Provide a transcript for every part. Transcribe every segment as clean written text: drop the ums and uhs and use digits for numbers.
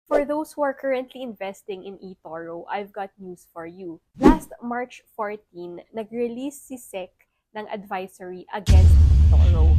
For those who are currently investing in Etoro, I've got news for you. Last March 14, nag-release si SEC ng advisory against Etoro.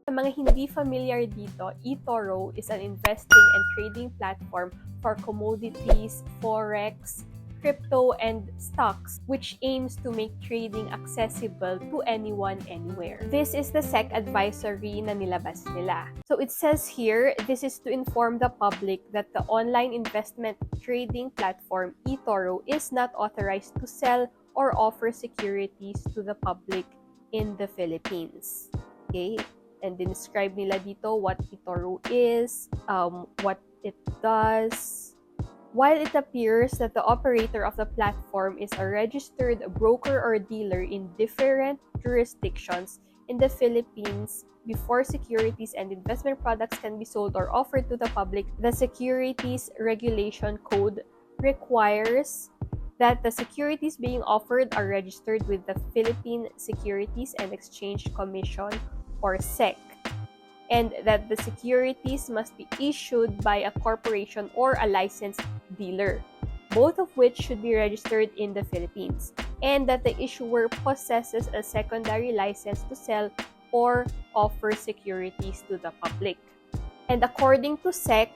Sa mga hindi familiar dito, Etoro is an investing and trading platform for commodities, forex, crypto, and stocks, which aims to make trading accessible to anyone, anywhere. This is the SEC advisory na nilabas nila. So it says here, this is to inform the public that the online investment trading platform Etoro is not authorized to sell or offer securities to the public in the Philippines. Okay? And describe nila dito what Etoro is, what it does. While it appears that the operator of the platform is a registered broker or dealer in different jurisdictions in the Philippines, before securities and investment products can be sold or offered to the public, the Securities Regulation Code requires that the securities being offered are registered with the Philippine Securities and Exchange Commission, or SEC, and that the securities must be issued by a corporation or a licensed dealer, both of which should be registered in the Philippines, and that the issuer possesses a secondary license to sell or offer securities to the public. And according to SEC,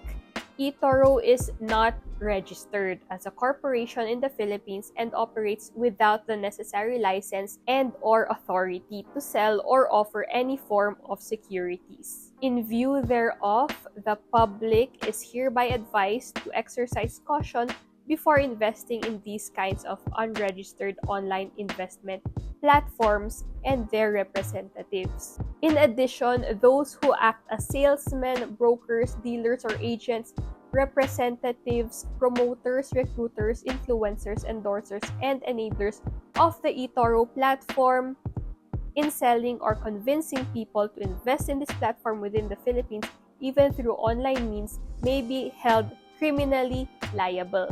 Etoro is not registered as a corporation in the Philippines and operates without the necessary license and or authority to sell or offer any form of securities. In view thereof, the public is hereby advised to exercise caution before investing in these kinds of unregistered online investment platforms and their representatives. In addition, those who act as salesmen, brokers, dealers, or agents, representatives, promoters, recruiters, influencers, endorsers, and enablers of the Etoro platform in selling or convincing people to invest in this platform within the Philippines, even through online means, may be held criminally liable.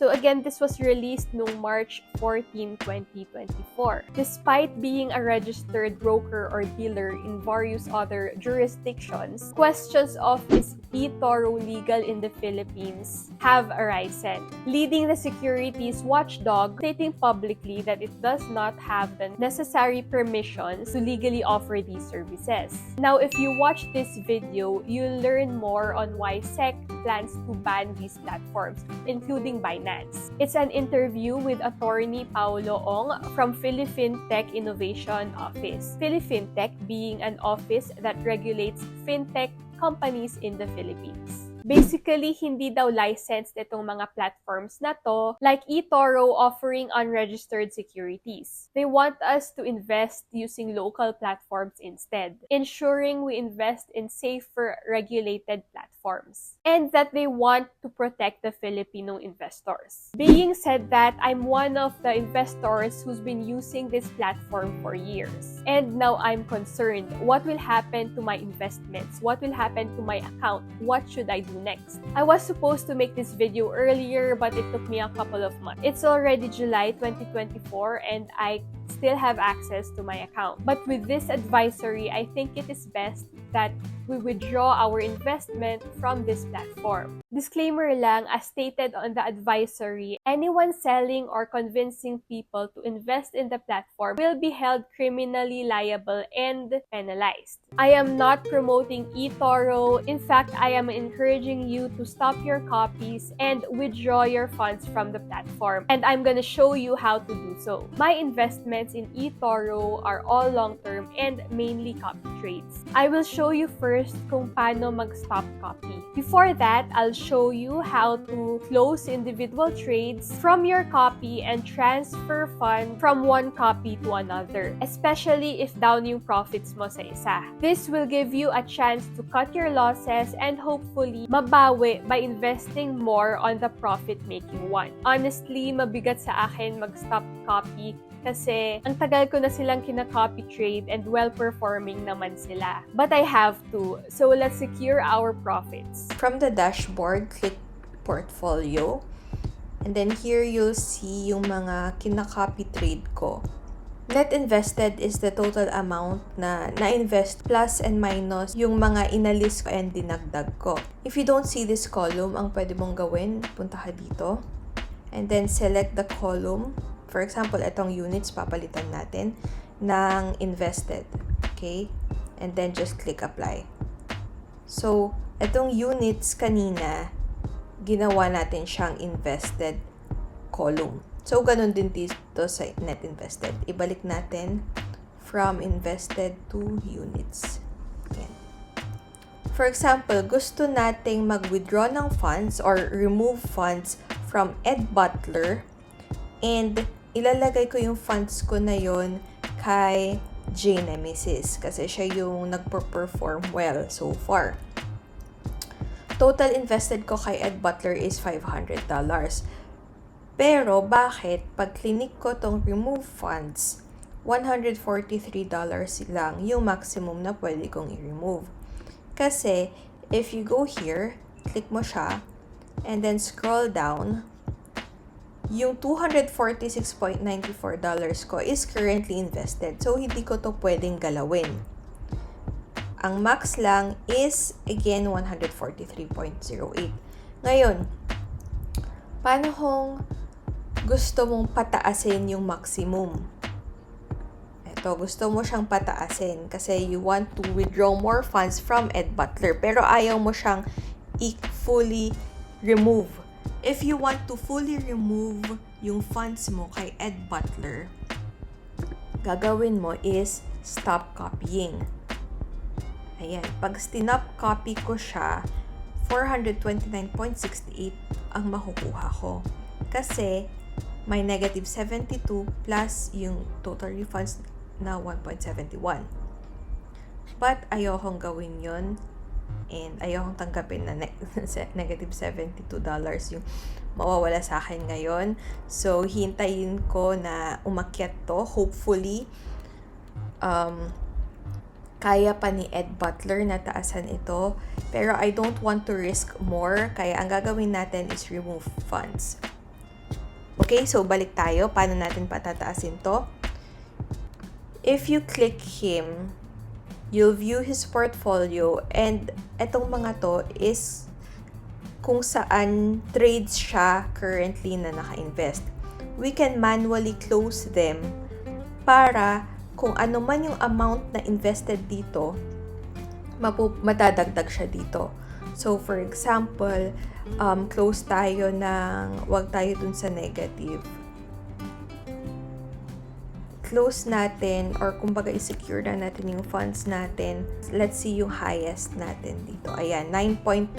So again, this was released noong March 14, 2024. Despite being a registered broker or dealer in various other jurisdictions, questions of is Etoro legal in the Philippines have arisen, leading the securities watchdog stating publicly that it does not have the necessary permissions to legally offer these services. Now, if you watch this video, you'll learn more on why SEC plans to ban these platforms, including Binance. It's an interview with attorney Paulo Ong from Philifintech Innovation Office. Philifintech being an office that regulates fintech companies in the Philippines. Basically, hindi daw licensed itong mga platforms na to, like Etoro offering unregistered securities. They want us to invest using local platforms instead, ensuring we invest in safer, regulated platforms, and that they want to protect the Filipino investors. Being said that, I'm one of the investors who's been using this platform for years, and now I'm concerned. What will happen to my investments? What will happen to my account? What should I do next? I was supposed to make this video earlier, but it took me a couple of months. It's already July 2024 and I still have access to my account. But with this advisory, I think it is best that we withdraw our investment from this platform. Disclaimer lang, as stated on the advisory, anyone selling or convincing people to invest in the platform will be held criminally liable and penalized. I am not promoting Etoro. In fact, I am encouraging you to stop your copies and withdraw your funds from the platform. And I'm gonna show you how to do so. My investments in Etoro are all long-term and mainly copy trades. I will show you first kung paano mag-stop copy. Before that, I'll show you how to close individual trades from your copy and transfer funds from one copy to another, especially if down yung profits mo sa isa. This will give you a chance to cut your losses and hopefully mabawi by investing more on the profit-making one. Honestly, mabigat sa akin mag-stop copy kasi ang tagal ko na silang kina-copy trade and well-performing naman sila. But I have to, so let's secure our profits. From the dashboard, click portfolio. And then here you'll see yung mga kina-copy trade ko. Net invested is the total amount na na-invest plus and minus yung mga inalis ko and dinagdag ko. If you don't see this column, ang pwede mong gawin, punta ka dito. And then select the column. For example, itong units, papalitan natin ng invested. Okay? And then just click apply. So, itong units kanina, ginawa natin siyang invested column. So, ganun din dito sa net invested. Ibalik natin from invested to units. Yan. For example, gusto nating mag-withdraw ng funds or remove funds from Ed Butler and ilalagay ko yung funds ko na yon kay J Nemesis kasi siya yung nagpo-perform well so far. Total invested ko kay Ed Butler is $500. Pero, bakit pag clinic ko tong remove funds, $143 lang yung maximum na pwede kong i-remove. Kasi, if you go here, click mo siya, and then scroll down, yung $246.94 ko is currently invested. So, hindi ko to pwedeng galawin. Ang max lang is, again, 143.08. Ngayon, paano kung gusto mong pataasin yung maximum? Ito, gusto mo siyang pataasin kasi you want to withdraw more funds from Ed Butler pero ayaw mo siyang fully remove. If you want to fully remove yung funds mo kay Ed Butler, gagawin mo is stop copying. Ayan, pag stop copy ko siya, 429.68 ang makukuha ko. Kasi, may negative 72 plus yung total refunds na 1.71. But, ayokong gawin yon and ayokong tanggapin na negative $72 yung mawawala sa akin ngayon. So, hintayin ko na umakyat to. Hopefully, kaya pa ni Ed Butler na taasan ito. Pero I don't want to risk more. Kaya ang gagawin natin is remove funds. Okay, so balik tayo. Paano natin patataasin to? If you click him, you'll view his portfolio and etong mga to is kung saan trades siya currently na naka-invest. We can manually close them para kung ano man yung amount na invested dito, matadagdag siya dito. So, for example, close tayo ng, wag tayo dun sa negative. Close natin, or kumbaga i-secure na natin yung funds natin. Let's see yung highest natin dito. Ayan, $9.24.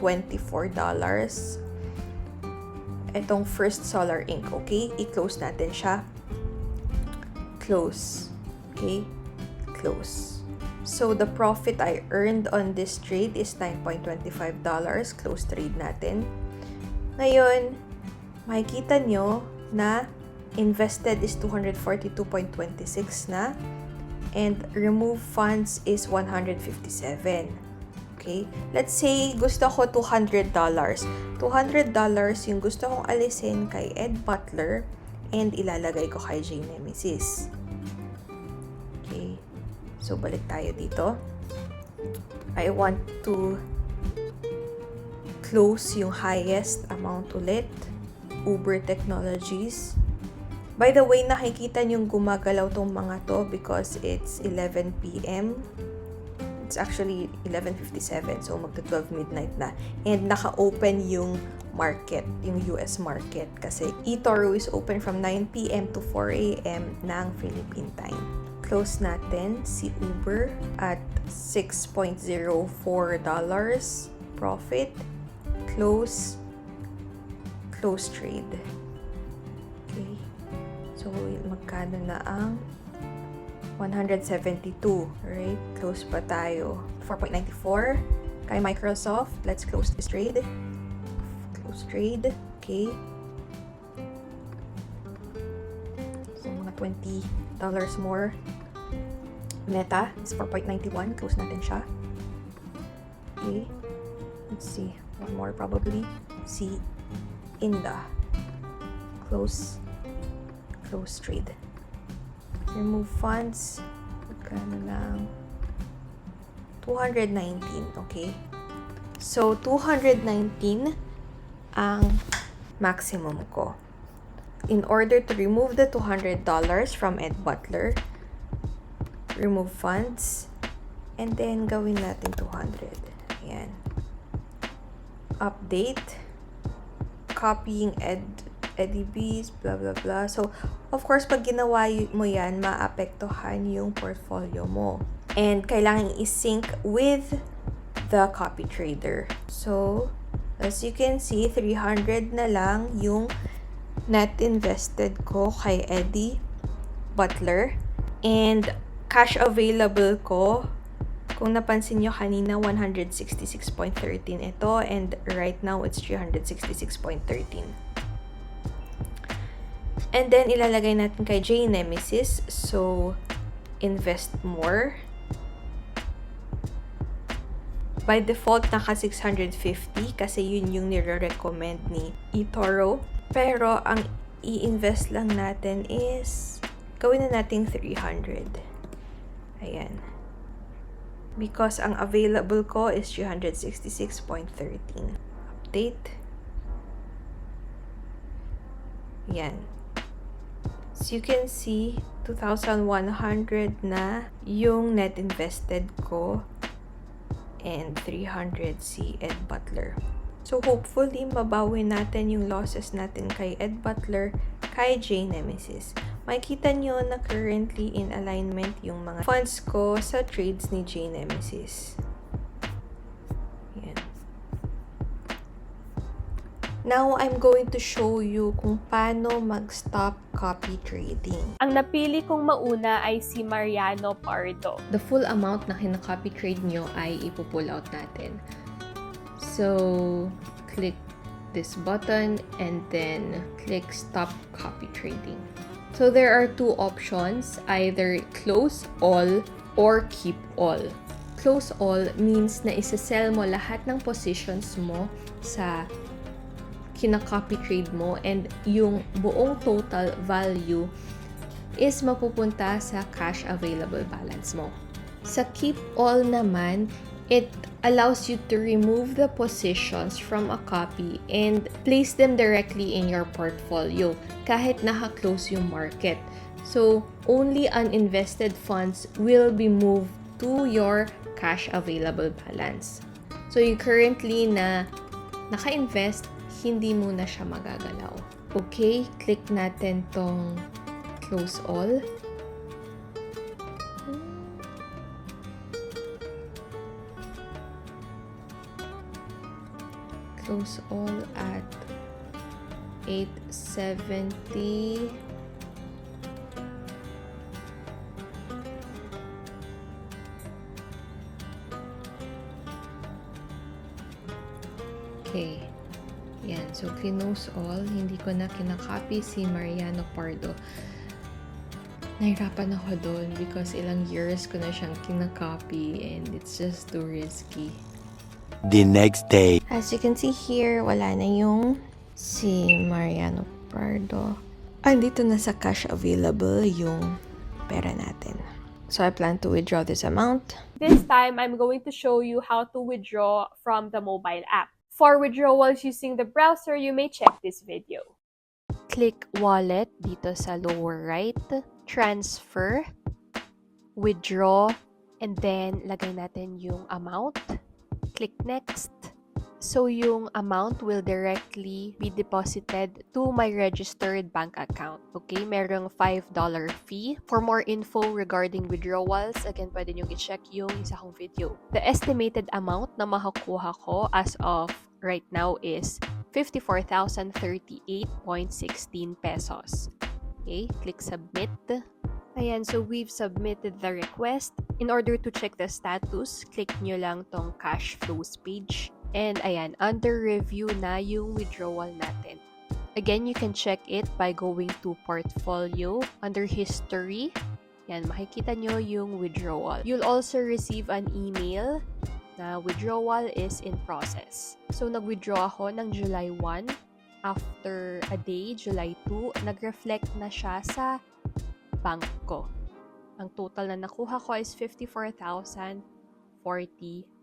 Itong First Solar Inc. Okay? I-close natin siya. Close. Okay? Close. So, the profit I earned on this trade is $9.25. Close trade natin. Ngayon, makikita nyo na invested is 242.26 na. And remove funds is 157. Okay? Let's say, gusto ko $200. $200 yung gusto kong alisin kay Ed Butler and ilalagay ko kay J Nemesis. Okay? So, balik tayo dito. I want to close yung highest amount ulit. Uber Technologies. By the way, nakikita niyong gumagalaw tong mga to because it's 11 p.m. It's actually 11:57, so magta-12 midnight na. And naka-open yung market, yung US market. Kasi Etoro is open from 9 p.m. to 4 a.m. ng Philippine time. Close natin si Uber at $6.04 profit. Close trade. Okay. So, magkano na ang 172, right? Close pa tayo. 4.94 kay Microsoft. Let's close this trade. Close trade. Okay. So, mga $20 more. Meta is 4.91. Close natin siya. Okay. Let's see. One more probably. Si Inda. Close trade. Remove funds. Magkano lang? 219, okay? So, 219 ang maximum ko. In order to remove the $200 from Ed Butler, remove funds, and then gawin natin 200. Ayan. Update. Copying Eddie B's, blah, blah, blah. So, of course, pag ginawa mo yan, maapektuhan yung portfolio mo. And kailangan i-sync with the copy trader. So, as you can see, 300 na lang yung net invested ko kay Eddie Butler. And cash available ko, kung napansin nyo kanina, 166.13 ito. And right now, it's 366.13. And then, ilalagay natin kay J Nemesis. So, invest more. By default, naka 650 kasi yun yung nire-recommend ni Etoro. Pero, ang i-invest lang natin is, gawin na natin 300. Ayan. Because ang available ko is 366.13. Update. Yan. So, you can see, 2,100 na yung net invested ko and 300 si Ed Butler. So, hopefully, mabawi natin yung losses natin kay Ed Butler, kay J Nemesis. Makikita nyo na currently in alignment yung mga funds ko sa trades ni J Nemesis. Yan. Now, I'm going to show you kung paano mag-stop copy trading. Ang napili kong mauna ay si Mariano Pardo. The full amount na kinakopy trade nyo ay ipo-pull out natin. So, click this button and then click stop copy trading. So, there are two options, either close all or keep all. Close all means na isa-sell mo lahat ng positions mo sa kina-copy trade mo and yung buong total value is mapupunta sa cash available balance mo. Sa keep all naman, it allows you to remove the positions from a copy and place them directly in your portfolio kahit naka-close yung market. So, only uninvested funds will be moved to your cash available balance. So, yung currently na naka-invest, hindi mo na siya magagalaw. Okay, click natin tong close all. Close all at 870. Okay. Yan. So, close all. Hindi ko na kinakopy si Mariano Pardo. Nahirapan ako doon because ilang years ko na siyang kinakopy and it's just too risky. The next day. As you can see here, wala na yung si Mariano Pardo. Andito na sa cash available yung pera natin. So, I plan to withdraw this amount. This time, I'm going to show you how to withdraw from the mobile app. For withdrawals using the browser, you may check this video. Click Wallet dito sa lower right, Transfer, Withdraw, and then lagay natin yung amount. Click Next. So yung amount will directly be deposited to my registered bank account. Okay, merong $5 fee. For more info regarding withdrawals, again, pwede nyo i-check yung isa kong video. The estimated amount na makukuha ko as of right now is 54,038.16 pesos. Okay, click Submit. Ayan, so we've submitted the request. In order to check the status, click nyo lang tong cash flows page. And ayan, under review na yung withdrawal natin. Again, you can check it by going to portfolio, under history. Yan, makikita nyo yung withdrawal. You'll also receive an email na withdrawal is in process. So, nag-withdraw ako ng July 1. After a day, July 2, nag-reflect na siya sa bank ko. Ang total na nakuha ko is 54,040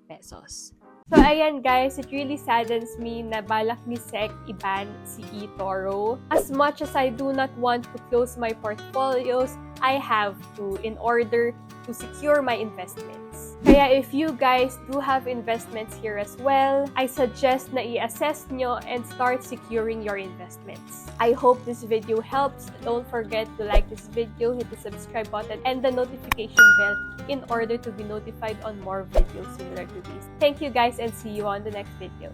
pesos. So, ayan guys, it really saddens me na balak ni Sec i-ban si Etoro. As much as I do not want to close my portfolios, I have to in order to secure my investments. Kaya if you guys do have investments here as well, I suggest na i-assess nyo and start securing your investments. I hope this video helps. Don't forget to like this video, hit the subscribe button, and the notification bell in order to be notified on more videos similar to these. Thank you guys and see you on the next video.